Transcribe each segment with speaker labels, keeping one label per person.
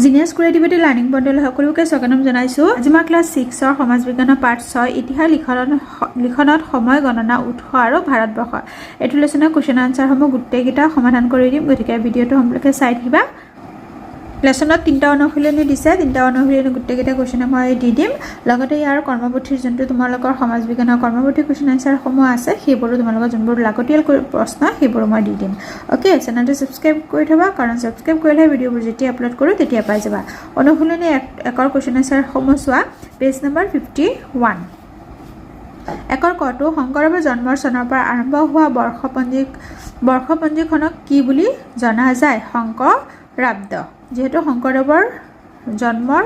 Speaker 1: Genius creativity learning বণ্ডল সকলোকে স্বাগতম জনাইছোঁ। আজি মই ক্লাছ 6ৰ সমাজ বিজ্ঞানৰ পাৰ্ট 6 ইতিহাস লিখনত সময় গণনা উৎস আৰু ভাৰতবৰ্ষ এইটো লেচনৰ কুৱেশ্যন আনচাৰসমূহ গোটেইকেইটা সমাধান কৰি দিম, গতিকে ভিডিঅ'টো সম্পূৰ্ণকৈ চাই থাকিবা। লেচনত 3টা অনুশীলনী দিছে, 3টা অনুশীলনী গোটেইকেইটা কুৱেশ্যনে মই দি দিম। লগতে ইয়াৰ কৰ্মপুথিৰ যোনটো তোমালোকৰ সমাজ বিজ্ঞানৰ কৰ্মপুথি কুৱেশ্যন আনচাৰসমূহ আছে সেইবোৰো তোমালোকৰ যোনবোৰ লাগতিয়াল প্ৰশ্ন সেইবোৰো মই দি দিম। অ'কে, চেনেলটো ছাবস্ক্ৰাইব কৰি থবা, কাৰণ ছাবস্ক্ৰাইব কৰিলে ভিডিঅ'বোৰ যেতিয়া আপলোড কৰোঁ তেতিয়া পাই যাবা। অনুশীলনী 1ৰ কুৱেশ্যন আনচাৰসমূহ চোৱা, পেজ নম্বৰ 51। 1ৰ কটো শংকৰদেৱৰ জন্মৰ চনৰ পৰা আৰম্ভ হোৱা বৰ্ষপঞ্জীখনক কি বুলি জনা যায়? শংকৰাব্দ। যিহেতু শংকৰদেৱৰ জন্মৰ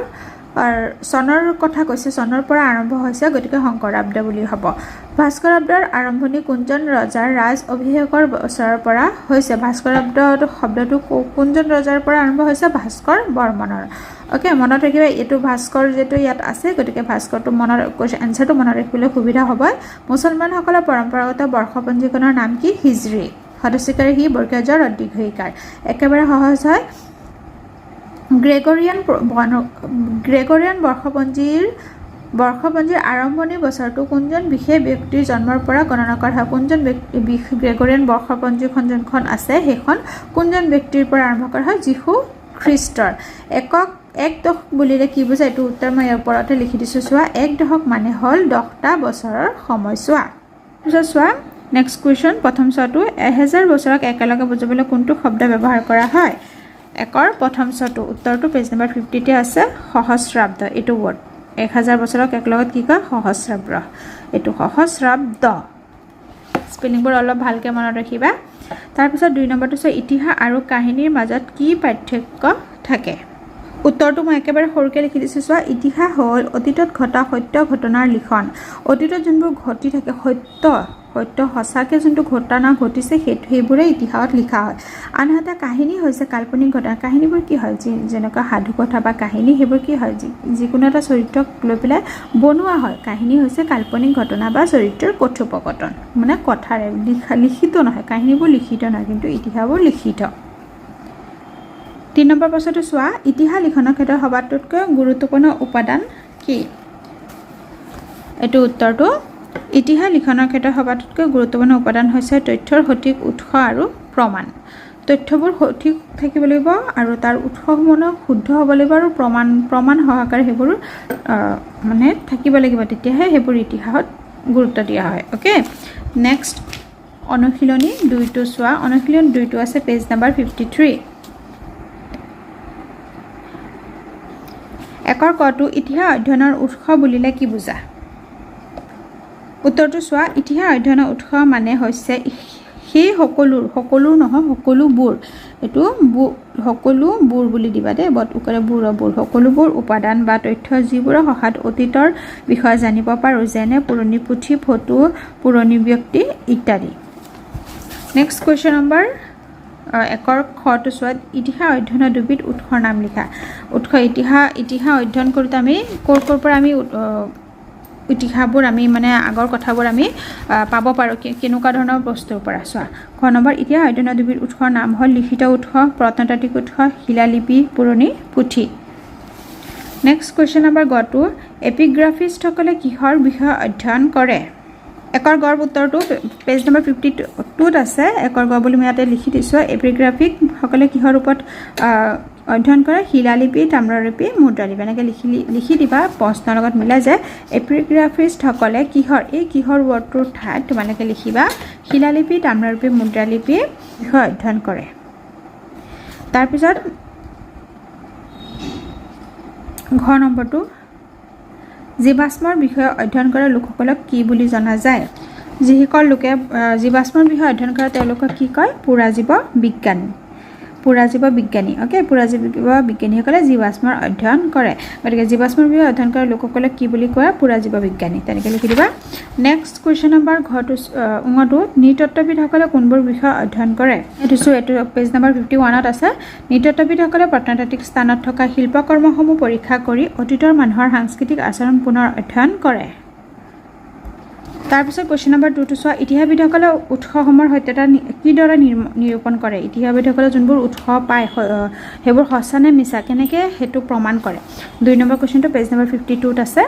Speaker 1: চনৰ কথা কৈছে, চনৰ পৰা আৰম্ভ হৈছে, গতিকে শংকৰাব্দ বুলি হ'ব। ভাস্কৰাব্দৰ আৰম্ভণি কোনজন ৰজাৰ ৰাজ অভিষেকৰ বছৰৰ পৰা হৈছে? ভাস্কৰাব্দ শব্দটো কোনজন ৰজাৰ পৰা আৰম্ভ হৈছে? ভাস্কৰ বৰ্মনৰ। অ'কে, মনত ৰাখিবা, এইটো ভাস্কৰ যিহেতু ইয়াত আছে, গতিকে ভাস্কৰটো এনচাৰটো মনত ৰাখিবলৈ সুবিধা হ'ব। মুছলমানসকলৰ পৰম্পৰাগত বৰ্ষপঞ্জীখনৰ নাম কি? হিজৰী। হতচিকাৰী হি, বৰ্গীয় জ, দীৰ্ঘইকাৰ। একেবাৰে সহজ হয়। গ্ৰেগৰিয়ান বৰ্ষপঞ্জীৰ আৰম্ভণি বছৰটো কোনজন বিশেষ ব্যক্তিৰ জন্মৰ পৰা গণনা কৰা হয়? কোনজন গ্ৰেগৰিয়ান বৰ্ষপঞ্জীখন যোনখন আছে সেইখন কোনজন ব্যক্তিৰ পৰা আৰম্ভ কৰা হয়? যীশু খ্ৰীষ্টৰ। এক দশক বুলিলে কি বুজায়? এইটো উত্তৰ মই ইয়াৰ ওপৰতে লিখি দিছোঁ। চোৱা, এক দশক মানে হ'ল 10টা বছৰৰ সময়ছোৱা। তাৰপিছত চোৱা নেক্সট কুৱেশ্যন, প্ৰথম চোৱাটো 1000 বছৰক একেলগে বুজাবলৈ কোনটো শব্দ ব্যৱহাৰ কৰা হয়? 1ৰ প্ৰথম চটো উত্তৰটো পেজ নম্বৰ 50তে আছে, সহস্ৰাব্দ। এইটো ৱৰ্ড 1000 বছৰক একেলগত কি কয়? সহস্ৰাব্দ। এইটো সহস্ৰাব্দ। স্পেলিংবোৰ অলপ ভালকৈ মনত ৰাখিবা। তাৰপিছত 2 নম্বৰটো চোৱা, ইতিহাস আৰু কাহিনীৰ মাজত কি পাৰ্থক্য থাকে? উত্তৰটো মই একেবাৰে সৰুকৈ লিখি দিছোঁ। চোৱা, ইতিহাস হ'ল অতীতত ঘটা সত্য ঘটনাৰ লিখন। অতীতত যোনবোৰ ঘটি থাকে সত্য সঁচাকৈ যোনটো ঘটনা ঘটিছে সেইবোৰে ইতিহাসত লিখা হয়। আনহাতে কাহিনী হৈছে কাল্পনিক ঘটনা। কাহিনীবোৰ কি হয়? যেনেকুৱা সাধু কথা বা কাহিনী, সেইবোৰ কি হয়? যিকোনো এটা চৰিত্ৰক লৈ পেলাই বনোৱা হয়। কাহিনী হৈছে কাল্পনিক ঘটনা বা চৰিত্ৰৰ কথোপকথন, মানে কথাৰে লিখিত নহয়। কাহিনীবোৰ লিখিত নহয়, কিন্তু ইতিহাসবোৰ লিখিত। 3 নম্বৰ প্ৰশ্নটো চোৱা, ইতিহাস লিখনৰ ক্ষেত্ৰত সবাতোতকৈ গুৰুত্বপূৰ্ণ উপাদান কি? এইটো উত্তৰটো, ইতিহাস লিখনৰ ক্ষেত্ৰত সবাতোতকৈ গুৰুত্বপূৰ্ণ উপাদান হৈছে তথ্যৰ সঠিক উৎস আৰু প্ৰমাণ। তথ্যবোৰ সঠিক থাকিব লাগিব আৰু তাৰ উৎসসমূহ শুদ্ধ হ'ব লাগিব আৰু প্ৰমাণ সহকাৰে সেইবোৰ মানে থাকিব লাগিব, তেতিয়াহে সেইবোৰ ইতিহাসত গুৰুত্ব দিয়া হয়। অ'কে, নেক্সট অনুশীলনী 2টো চোৱা। অনুশীলনী 2টো আছে পেজ নম্বৰ 53। 1ৰ কটো ইতিহাস অধ্যয়নৰ উৎস বুলিলে কি বুজা? উত্তৰটো চোৱা, ইতিহাস অধ্যয়নৰ উৎস মানে হৈছে সেই সকলো নহয়, সকলোবোৰ। এইটো সকলোবোৰ বুলি দিবা দেই, বোৰ সকলোবোৰ উপাদান বা তথ্য যিবোৰৰ সহায়ত অতীতৰ বিষয়ে জানিব পাৰোঁ, যেনে পুৰণি পুথি, ফটো, পুৰণি ব্যক্তি ইত্যাদি। নেক্সট কুৱেশ্যন নম্বৰ 1ৰ খটো চোৱা, ইতিহাস অধ্যয়নৰ দুবিধ উৎসৰ নাম লিখা। উৎস ইতিহাস অধ্যয়ন কৰোঁতে আমি ক'ৰ পৰা আমি ইতিহাসবোৰ আমি মানে আগৰ কথাবোৰ আমি পাব পাৰোঁ, কেনেকুৱা ধৰণৰ বস্তুৰ পৰা? চোৱা, খ নম্বৰ, ইতিহাস অধ্যয়নৰ দুবিধ উৎসৰ নাম হ'ল লিখিত উৎস, প্ৰত্নতাত্ত্বিক উৎস, শিলালিপি, পুৰণি পুথি। নেক্সট কুৱেশ্যন নম্বৰ গটো, এপিগ্ৰাফিষ্টসকলে কিহৰ বিষয়ে অধ্যয়ন কৰে? 1ৰ গড় উত্তৰটো পেজ নম্বৰ 52ত আছে। 1ৰ গড় বুলি মই ইয়াতে লিখি দিছোঁ। এপিগ্ৰাফিকসকলে কিহৰ ওপৰত অধ্যয়ন কৰে? শিলালিপি, তাম্ৰলিপি, মুদ্ৰালিপি। এনেকৈ লিখি দিবা, প্ৰশ্নৰ লগত মিলাই যায়। এপিগ্ৰাফিষ্টসকলে কিহৰ ৱৰ্ডটোৰ ঠাইত তোমালোকে লিখিবা শিলালিপি, তাম্ৰলিপি, মুদ্ৰালিপি বিষয়ে অধ্যয়ন কৰে। তাৰপিছত ঘ নম্বৰটো, জীৱাশ্মৰ বিষয়ে অধ্যয়ন কৰা লোকসকলক কি বুলি জনা যায়? যিসকল লোকে জীৱাশ্মৰ বিষয়ে অধ্যয়ন কৰে তেওঁলোকক কি কয়? পুৰাজীৱ বিজ্ঞানী। অ'কে, পুৰাজীৱ বিজ্ঞানীসকলে জীৱাশ্মৰ অধ্যয়ন কৰে, গতিকে জীৱাশ্মৰ বিষয়ে অধ্যয়ন কৰা লোকসকলক কি বুলি কয়? পুৰাজীৱ বিজ্ঞানী। তেনেকৈ লিখি দিবা। নেক্সট কুৱেশ্যন নম্বৰ উঙটো, নৃতত্ত্ববিদসকলে কোনবোৰ বিষয়ে অধ্যয়ন কৰে? এইটো পেজ নম্বৰ 51ত আছে। নৃতত্ত্ববিদসকলে প্ৰত্নতাত্ত্বিক স্থানত থকা শিল্পকৰ্মসমূহ পৰীক্ষা কৰি অতীতৰ মানুহৰ সাংস্কৃতিক আচৰণ পুনৰ অধ্যয়ন কৰে। তাৰপিছত কুৱেশ্যন নম্বৰ 2 টো চোৱা ইতিহাসবিদসকলে উৎসসমূহৰ সত্যতা কিদৰে নিৰূপণ কৰে ইতিহাসবিদসকলে যোনবোৰ উৎস পায় সেইবোৰ সঁচা নে মিছা কেনেকৈ সেইটো প্ৰমাণ কৰে 2 নম্বৰ কুৱেশ্যনটো পেজ নম্বৰ 52 ত আছে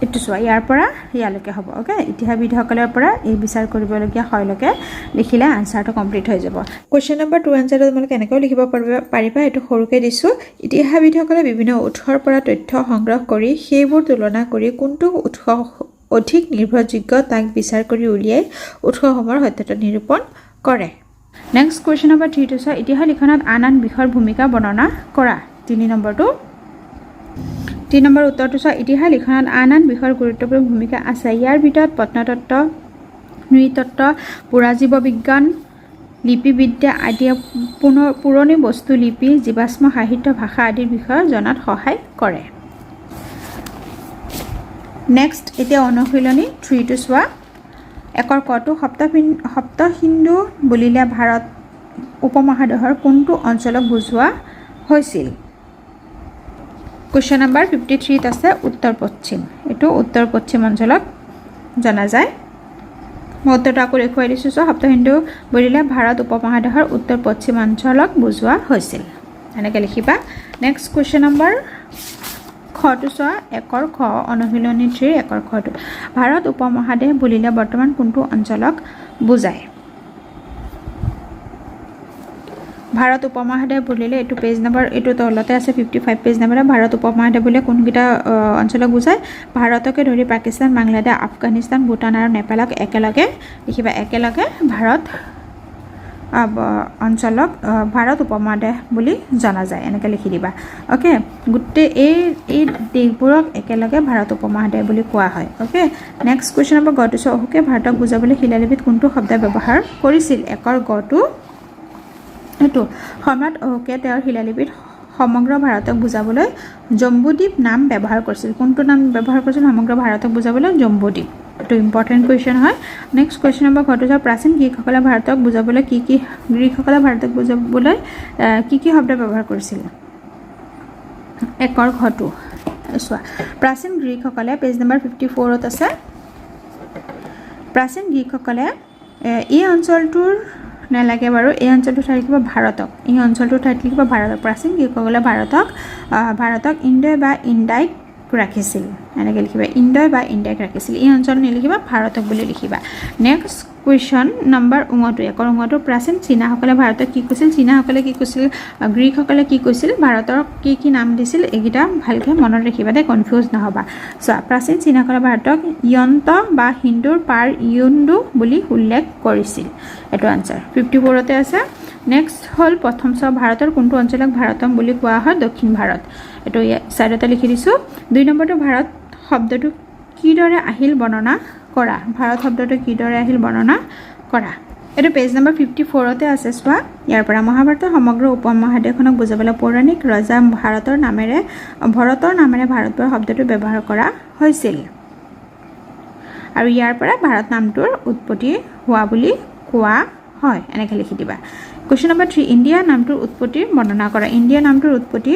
Speaker 1: এইটো চোৱা ইয়াৰ পৰা ইয়ালৈকে হ'ব ওকে ইতিহাসবিদসকলৰ পৰা এই বিচাৰ কৰিবলগীয়া হয়লৈকে লিখিলে আনসাৰটো কমপ্লিট হৈ যাব কুৱেশ্যন নম্বৰ 2 আনসাৰটো তোমালোকে এনেকৈ লিখিব পাৰিবা এইটো সৰুকৈ দিছোঁ ইতিহাসবিদসকলে বিভিন্ন উৎসৰ পৰা তথ্য সংগ্ৰহ কৰি সেইবোৰ তুলনা কৰি কোনটো উৎস অধিক নিৰ্ভৰযোগ্য তাক বিচাৰ কৰি উলিয়াই উৎসসমূহৰ সত্যতা নিৰূপণ কৰে নেক্সট কুৱেশ্যন নম্বৰ 3 টো চোৱা ইতিহাস লিখনত আন বিষয়ৰ ভূমিকা বৰ্ণনা কৰা 3 নম্বৰটো 3 নম্বৰ উত্তৰটো চোৱা ইতিহাস লিখনত আন বিষয়ৰ গুৰুত্বপূৰ্ণ ভূমিকা আছে ইয়াৰ ভিতৰত প্ৰত্নতত্ত্ব নৃতত্ত্ব পুৰাজীৱ বিজ্ঞান লিপিবিদ্যা আদি পুৰণি বস্তু লিপি জীৱাশ্ম সাহিত্য ভাষা আদিৰ বিষয়ে জনাত সহায় কৰে নেক্সট এতিয়া অনুশীলনী 3 টো চোৱা একৰ কটো সপ্ত হিন্দু বুলিলে ভাৰত উপমহাদেশৰ কোনটো অঞ্চলক বুজোৱা হৈছিল কুৱেশ্যন নম্বৰ 53 ত আছে উত্তৰ পশ্চিম এইটো উত্তৰ পশ্চিম অঞ্চলক জনা যায় মই উত্তৰটো আকৌ দেখুৱাই দিছোঁ সপ্ত হিন্দু বুলিলে ভাৰত উপমহাদেশৰ উত্তৰ পশ্চিম অঞ্চলক বুজোৱা হৈছিল এনেকৈ লিখিবা নেক্সট কুৱেশ্যন নম্বৰ খটো চোৱা একৰ খ অনুশীলনী 3 একৰ খটো ভাৰত উপমহাদেশ বুলিলে বৰ্তমান কোনটো অঞ্চলক বুজায় ভাৰত উপমহাদেশ বুলিলে এইটো পেজ নম্বৰ এইটো তলতে আছে 55 পেজ নম্বৰ ভাৰত উপমহাদেশ বুলিলে কোনকেইটা অঞ্চলক বুজায় ভাৰতকে ধৰি পাকিস্তান বাংলাদেশ আফগানিস্তান ভূটান আৰু নেপালক একেলগে লিখিবা একেলগে ভাৰত অঞ্চলক ভাৰত উপমহাদেশ বুলি জনা যায় এনেকৈ লিখি দিবা ওকে গোটেই এই দেশবোৰক একেলগে ভাৰত উপমহাদেশ বুলি কোৱা হয় ওকে নেক্সট কুৱেশ্যন নম্বৰ গটো চোৱা অশোকে ভাৰতক বুজাবলৈ শিলালিপিত কোনটো শব্দ ব্যৱহাৰ কৰিছিল একৰ গটো এইটো সম্ৰাট অশোকে তেওঁৰ শিলালিপিত সমগ্ৰ ভাৰতক বুজাবলৈ জম্বুদ্বীপ নাম ব্যৱহাৰ কৰিছিল কোনটো নাম ব্যৱহাৰ কৰিছিল সমগ্ৰ ভাৰতক বুজাবলৈ জম্বুদ্বীপ এইটো ইম্পৰ্টেণ্ট কুৱেশ্যন হয় নেক্সট কুৱেশ্যন নম্বৰ ঘটো চোৱা প্ৰাচীন গ্ৰীকসকলে ভাৰতক বুজাবলৈ গ্ৰীকসকলে ভাৰতক বুজাবলৈ কি শব্দ ব্যৱহাৰ কৰিছিল একৰ ঘটো চোৱা প্ৰাচীন গ্ৰীকসকলে পেজ নম্বৰ 54 ত আছে প্ৰাচীন গ্ৰীকসকলে এই অঞ্চলটোৰ নালাগে বাৰু এই অঞ্চলটো ঠাইত লিখিব ভাৰতক এই অঞ্চলটোৰ ঠাইত লিখিব ভাৰতক প্ৰাচীন গ্ৰীকসকলে ভাৰতক ইণ্ডো বা ইণ্ডাইক ৰাখিছিল এনেকৈ লিখিবা ইণ্ডো বা ইণ্ডাইক ৰাখিছিল এই অঞ্চল নিলিখিবা ভাৰতক বুলি লিখিবা নেক্সট কুৱেশ্যন নম্বৰ 29 একৰ 29 প্ৰাচীন চীনাসকলে ভাৰতক কি কৈছিল চীনাসকলে কি কৈছিল গ্ৰীকসকলে কি কৈছিল ভাৰতৰ কি নাম দিছিল এইকেইটা ভালকৈ মনত ৰাখিবা দে কনফিউজ নহবা চোৱা প্ৰাচীন চীনাসকলে ভাৰতক য়ন্ত বা হিন্দুৰ পাৰ ইউণ্ডু বুলি উল্লেখ কৰিছিল এইটো আনসাৰ 54 তে আছে নেক্সট হল প্ৰথম চোৱা ভাৰতৰ কোনটো অঞ্চলক ভাৰতম বুলি কোৱা হয় দক্ষিণ ভাৰত এইটো সাইডতে লিখি দিছোঁ 2 নম্বৰটো ভাৰত শব্দটো কিদৰে আহিল বৰ্ণনা কৰা ভাৰত শব্দটো কিদৰে আহিল বৰ্ণনা কৰা এইটো পেজ নম্বৰ 54 তে আছে চোৱা ইয়াৰ পৰা মহাভাৰতৰ সমগ্ৰ উপমহাদেশখনক বুজাবলৈ পৌৰাণিক ৰজা ভৰতৰ নামেৰে ভাৰতবৰ্ষ শব্দটো ব্যৱহাৰ কৰা হৈছিল আৰু ইয়াৰ পৰা ভাৰত নামটোৰ উৎপত্তি হোৱা বুলি কোৱা হয় এনেকৈ লিখি দিবা কুৱেশ্যন নম্বৰ 3 ইণ্ডিয়া নামটোৰ উৎপত্তিৰ বৰ্ণনা কৰা ইণ্ডিয়া নামটোৰ উৎপত্তি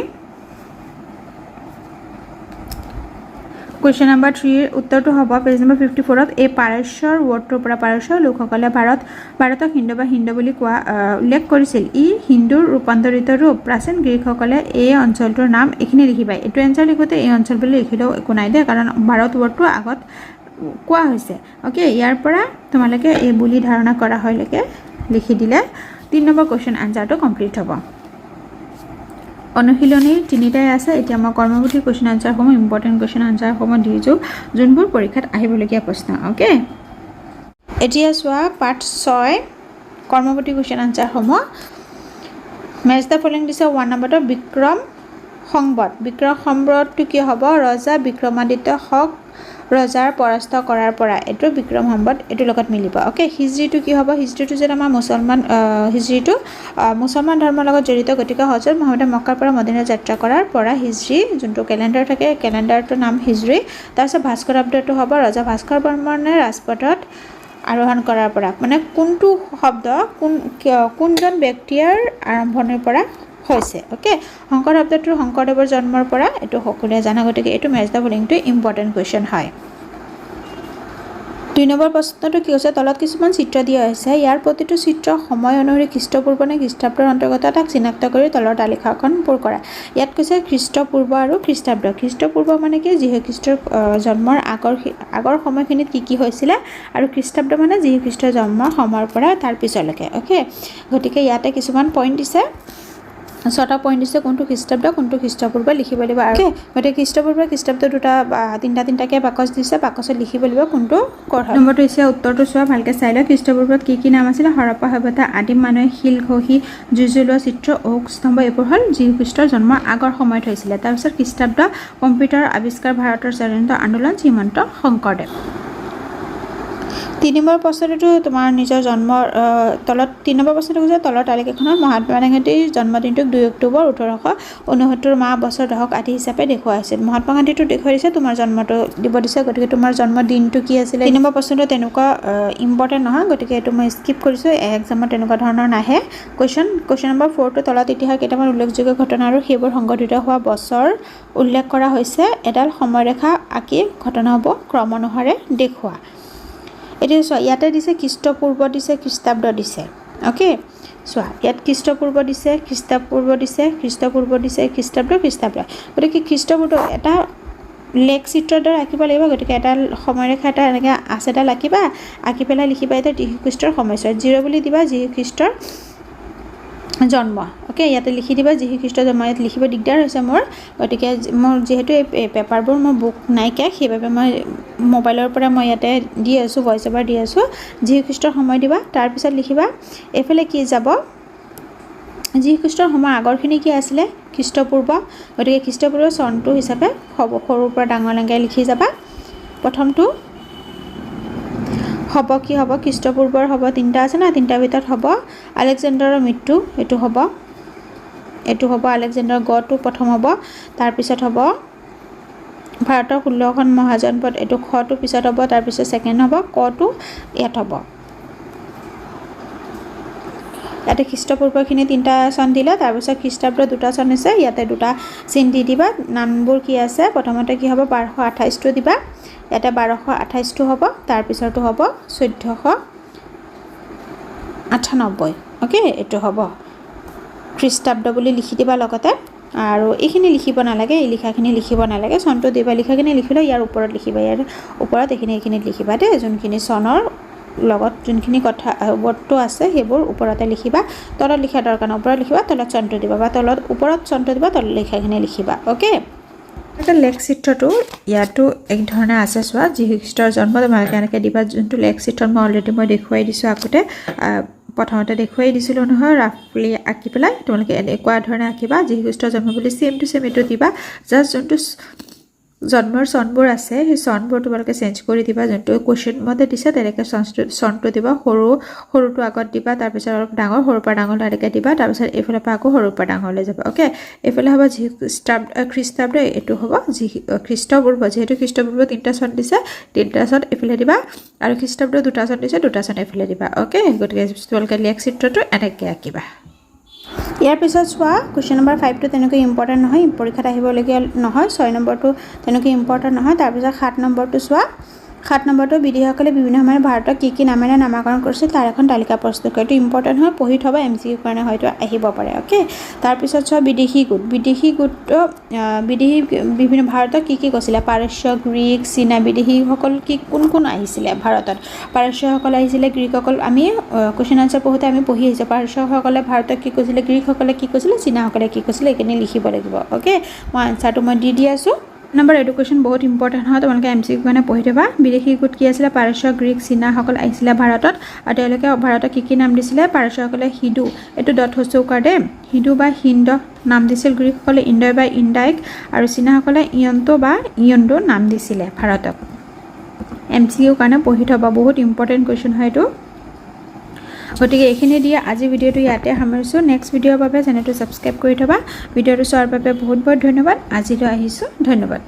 Speaker 1: কুৱেশ্যন নম্বৰ 3 উত্তৰটো হ'ব পেজ নম্বৰ 54 ত এই পাৰস্যৰ ৱৰ্ডটোৰ পৰা পাৰস্যৰ লোকসকলে ভাৰতক হিন্দু বুলি কোৱা উল্লেখ কৰিছিল ই হিন্দুৰ ৰূপান্তৰিত ৰূপ প্ৰাচীন গ্ৰীকসকলে এই অঞ্চলটোৰ নাম এইখিনি লিখিবা এইটো এনসাৰ লিখোতে এই অঞ্চল বুলি লিখিলেও একো নাই দে কাৰণ ভাৰত ৱৰ্ডটো আগত কোৱা হৈছে ওকে ইয়াৰ পৰা তোমালোকে এই বুলি ধাৰণা কৰা হয়লৈকে লিখি দিলে 3 নম্বৰ কুৱেশ্যন আনসাৰটো কমপ্লিট হ'ব অনুশীলনীৰ 3টাই আছে এতিয়া মই কৰ্মমুখী কুৱেশ্যন আনসাৰসমূহ ইম্পৰ্টেণ্ট কুৱেশ্যন আনসাৰসমূহ দিছোঁ যোনবোৰ পৰীক্ষাত আহিবলগীয়া প্ৰশ্ন ওকে এতিয়া চোৱা পাৰ্ট 6 কৰ্মমুখী কুৱেশ্যন আনসাৰসমূহ মেচ দ্য ফলোইং দিছে 1 নম্বৰটো বিক্ৰম সম্বতটো কি হ'ব ৰজা বিক্ৰমাদিত্য হক ৰজাৰ পৰাস্ত কৰাৰ পৰা এইটো বিক্ৰম সম্বত এইটোৰ লগত মিলিব ওকে হিজৰীটো কি হ'ব হিজৰীটো যে আমাৰ মুছলমান ধৰ্মৰ লগত জড়িত গতিকে হজৰত মহম্মদে মক্কাৰ পৰা মদিনা যাত্ৰা কৰাৰ পৰা হিজৰী যোনটো কেলেণ্ডাৰ থাকে কেলেণ্ডাৰটোৰ নাম হিজৰী তাৰপিছত ভাস্কৰাব্দটো হ'ব ৰজা ভাস্কৰ বৰ্মনে ৰাজপথত আৰোহণ কৰাৰ পৰা মানে কোনটো শব্দ কোনজন ব্যক্তিৰ আৰম্ভণিৰ পৰা হৈছে ওকে শংকৰ শব্দটো শংকৰদেৱৰ জন্মৰ পৰা এইটো সকলোৱে জানা গতিকে এইটো মেচ দ্য ফলোইংটো ইম্পৰ্টেণ্ট কুৱেশ্যন হয় 2 নম্বৰ প্ৰশ্নটো কি হৈছে তলত কিছুমান চিত্ৰ দিয়া হৈছে ইয়াৰ প্ৰতিটো চিত্ৰ সময় অনুসৰি খ্ৰীষ্টপূৰ্ব নে খ্ৰীষ্টাব্দৰ অন্তৰ্গত তাক চিনাক্ত কৰি তলৰ তালিকাখন পূৰ কৰা ইয়াত কৈছে খ্ৰীষ্টপূৰ্ব আৰু খ্ৰীষ্টাব্দ খ্ৰীষ্টপূৰ্ব মানে কি যীশু খ্ৰীষ্টৰ জন্মৰ আগৰ সময়খিনিত কি হৈছিলে আৰু খ্ৰীষ্টাব্দ মানে যীশু খ্ৰীষ্টৰ জন্মৰ সময়ৰ পৰা তাৰ পিছলৈকে ওকে গতিকে ইয়াতে কিছুমান পইণ্ট দিছে 6টা পইণ্ট দিছে কোনটো খ্ৰীষ্টাব্দ কোনটো খ্ৰীষ্টপূৰ্ব লিখিব লাগিব আৰু গতিকে খ্ৰীষ্টপূৰ্ব খ্ৰীষ্টাব্দ দুটা তিনিটাকে বাকচ দিছে বাকচত লিখিব লাগিব কোনটো কৰ হয় নম্বৰটো হৈছে উত্তৰটো চোৱা ভালকৈ চাই লওক খ্ৰীষ্টপূৰ্বত কি নাম আছিল হৰপ্পা সভ্যতা আদিম মানুহে শিল ঘঁহি জুই জ্বলোৱা চিত্ৰ অশোক স্তম্ভ এইবোৰ হ'ল যীশু খ্ৰীষ্টৰ জন্মৰ আগৰ সময়ত হৈছিলে তাৰপিছত খ্ৰীষ্টাব্দ কম্পিউটাৰ আৱিষ্কাৰ ভাৰতৰ স্বাধীনতা আন্দোলন শ্ৰীমন্ত শংকৰদেৱ 3 নম্বৰ প্ৰশ্নটো তোমাৰ নিজৰ জন্মৰ তলত 3 নম্বৰ প্ৰশ্নটো হৈছে তলৰ তালিকাখনত মহাত্মা গান্ধীৰ জন্মদিনটোক 2 অক্টোবৰ 1869 মাহ বছৰ দশক আদি হিচাপে দেখুওৱা হৈছিল মহাত্মা গান্ধীটো দেখুৱাই দিছে তোমাৰ জন্মটো দিব দিছে গতিকে তোমাৰ জন্মদিনটো কি আছিল 3 নম্বৰ প্ৰশ্নটো তেনেকুৱা ইম্পৰ্টেণ্ট নহয় গতিকে এইটো মই স্কিপ কৰিছোঁ এক্সামত তেনেকুৱা ধৰণৰ নাহে কোৱেশ্চন নম্বৰ 4 টো তলত ইতিহাস কেইটামান উল্লেখযোগ্য ঘটনা আৰু সেইবোৰ সংঘটিত হোৱা বছৰ উল্লেখ কৰা হৈছে এডাল সময়ৰেখা আঁকি ঘটনাবোৰ ক্ৰম অনুসাৰে দেখুওৱা এতিয়া চোৱা ইয়াতে দিছে খ্ৰীষ্টপূৰ্ব দিছে খ্ৰীষ্টাব্দ দিছে ওকে চোৱা ইয়াত খ্ৰীষ্টপূৰ্ব দিছে খ্ৰীষ্টপূৰ্ব দিছে খ্ৰীষ্টপূৰ্ব দিছে খ্ৰীষ্টাব্দ গতিকে খ্ৰীষ্টপূৰ্ব এটা লেখ চিত্ৰৰ দ্বাৰা আঁকিব লাগিব গতিকে এটা সময়ৰেখা এটা এনেকৈ আছে এটা আঁকি পেলাই লিখিবা এতিয়া যীশু খ্ৰীষ্টৰ সময়ছোৱা 0 বুলি দিবা যীশু খ্ৰীষ্টৰ জন্ম ওকে ইয়াতে লিখি দিবা যীশু খ্ৰীষ্টৰ জন্ম ইয়াত লিখিব দিগদাৰ হৈছে মোৰ গতিকে মোৰ যেহেতু এই পেপাৰবোৰ মোৰ বুক নাইকিয়া সেইবাবে মই মোবাইলৰ পৰা মই ইয়াতে দি আছোঁ ভইচ অভাৰ দি আছোঁ যীশু খ্ৰীষ্টৰ সময় দিবা তাৰপিছত লিখিবা এইফালে কি যাব যীশু খ্ৰীষ্টৰ সময় আগৰখিনি কি আছিলে খ্ৰীষ্টপূৰ্ব গতিকে খ্ৰীষ্টপূৰ্ব চনটো হিচাপে হ'ব সৰুৰ পৰা ডাঙৰলৈকে লিখি যাবা প্ৰথমটো হ'ব কি হ'ব খ্ৰীষ্টপূৰ্বৰ হ'ব 3টা আছে না 3টাৰ ভিতৰত হ'ব আলেকজেণ্ডাৰৰ মৃত্যু এইটো হ'ব আলেকজেণ্ডাৰ গড়টো প্ৰথম হ'ব তাৰপিছত হ'ব ভাৰতৰ 16খন মহাজনপদ এইটো খটো পিছত হ'ব তাৰপিছত ছেকেণ্ড হ'ব কটো ইয়াত হ'ব ইয়াতে খ্ৰীষ্টপূৰ্বখিনি 3টা চন দিলে তাৰপিছত খ্ৰীষ্টাব্দ 2টা চন আছে ইয়াতে 2টা চিন দি দিবা নামবোৰ কি আছে প্ৰথমতে কি হ'ব 1228টো দিবা ইয়াতে 1228টো হ'ব তাৰপিছৰটো হ'ব 1498 ওকে এইটো হ'ব খ্ৰীষ্টাব্দ বুলি লিখি দিবা লগতে আৰু এইখিনি লিখিব নালাগে এই লিখাখিনি লিখিব নালাগে চনটো দিবা লিখাখিনি লিখিলে ইয়াৰ ওপৰত লিখিবা ইয়াৰ ওপৰত এইখিনিত লিখিবা দেই যোনখিনি চনৰ লগত যোনখিনি কথা বৰ্ডটো আছে সেইবোৰ ওপৰতে লিখিবা তলত লিখা দৰকাৰ নাই ওপৰত লিখিবা তলত চনটো দিবা বা তলত ওপৰত চনটো দিবা তলত লিখাখিনি লিখিবা ওকে এটা লেখ চিত্ৰটো ইয়াতো এক ধৰণে আছে চোৱা যীশু খ্ৰীষ্টৰ জন্ম তোমালোকে এনেকৈ দিবা যোনটো লেখ চিত্ৰত মই অলৰেডি দেখুৱাই দিছোঁ আগতে প্ৰথমতে দেখুৱাই দিছিলোঁ নহয় ৰাফলি আঁকি পেলাই তোমালোকে এনেকুৱা ধৰণে আঁকিবা যীশু খ্ৰীষ্টৰ জন্ম বুলি ছেম টু ছেম এইটো দিবা জাষ্ট যোনটো জন্মৰ চনবোৰ আছে সেই চনবোৰ তোমালোকে চেঞ্জ কৰি দিবা যোনটো কুৱেশ্যন মতে দিছে তেনেকৈ চনটো দিবা সৰুটো আগত দিবা তাৰপিছত অলপ ডাঙৰ সৰুৰ পৰা ডাঙৰলৈ এনেকৈ দিবা তাৰপিছত এইফালৰ পৰা আকৌ সৰুৰ পৰা ডাঙৰলৈ যাবা ওকে এইফালে হ'ব খ্ৰীষ্টাব্দ এইটো হ'ব খ্ৰীষ্টপূৰ্ব যিহেতু খ্ৰীষ্টপূৰ্ব 3টা চন দিছে 3টা চন এইফালে দিবা আৰু খ্ৰীষ্টাব্দ 2টা চন দিছে 2টা চন এইফালে দিবা ওকে গতিকে তোমালোকে লেখ চিত্ৰটো এনেকৈ আঁকিবা ইয়াৰ পিছত চোৱা কুৱেশ্যন নম্বৰ 5 টো তেনেকৈ ইম্পৰ্টেণ্ট নহয় পৰীক্ষাত আহিবলগীয়া নহয় 6 নম্বৰটো তেনেকৈ ইম্পৰ্টেণ্ট নহয় তাৰপিছত 7 নম্বৰটো চোৱা 7 নম্বৰটো বিদেশীসকলে বিভিন্ন সময়ত ভাৰতক কি নামেৰে নামাকৰণ কৰিছিল তাৰ এখন তালিকা প্ৰস্তুত কৰে এইটো ইম্পৰ্টেণ্ট হয় পঢ়ি থবা MCQ কাৰণে হয়তো আহিব পাৰে ওকে তাৰপিছত চোৱা বিদেশী বিভিন্ন ভাৰতক কি কৈছিলে পাৰস্য গ্ৰীক চীনা বিদেশীসকল কোন আহিছিলে ভাৰতত পাৰস্যসকল আহিছিলে গ্ৰীকসকল আমি কুৱেশ্যন আনসাৰ পঢ়োতে আমি পঢ়ি আহিছোঁ পাৰস্যসকলে ভাৰতক কি কৈছিলে গ্ৰীকসকলে কি কৈছিলে চীনাসকলে কি কৈছিলে এইখিনি লিখিব লাগিব ওকে মই আনসাৰটো মই দি আছোঁ নম্বৰ এডুকেশ্যন বহুত ইম্পৰ্টেণ্ট হয় তোমালোকে MCQ কাৰণে পঢ়ি থবা বিদেশী গোট কি আছিলে পাৰস্য গ্ৰীক চীনাসকল আহিছিলে ভাৰতত আৰু তেওঁলোকে ভাৰতক কি নাম দিছিলে পাৰস্যসকলে হিন্দু এইটো ডট হচৌকাৰ দে হিন্দু বা হিন্দ নাম দিছিল গ্ৰীকসকলে ইণ্ডো বা ইণ্ডাইক আৰু চীনাসকলে ইয়ণ্ডো নাম দিছিলে ভাৰতক MCQ কাৰণে পঢ়ি থবা বহুত ইম্পৰ্টেণ্ট কুৱেশ্যন হয় এইটো গতিকে এইখিনি দিয়ে আজি ভিডিঅ'টো ইয়াতে সামৰিছোঁ নেক্সট ভিডিঅ'ৰ বাবে চেনেলটো ছাবস্ক্ৰাইব কৰি থবা ভিডিঅ'টো চোৱাৰ বাবে বহুত ধন্যবাদ আজিলৈ আহিছোঁ ধন্যবাদ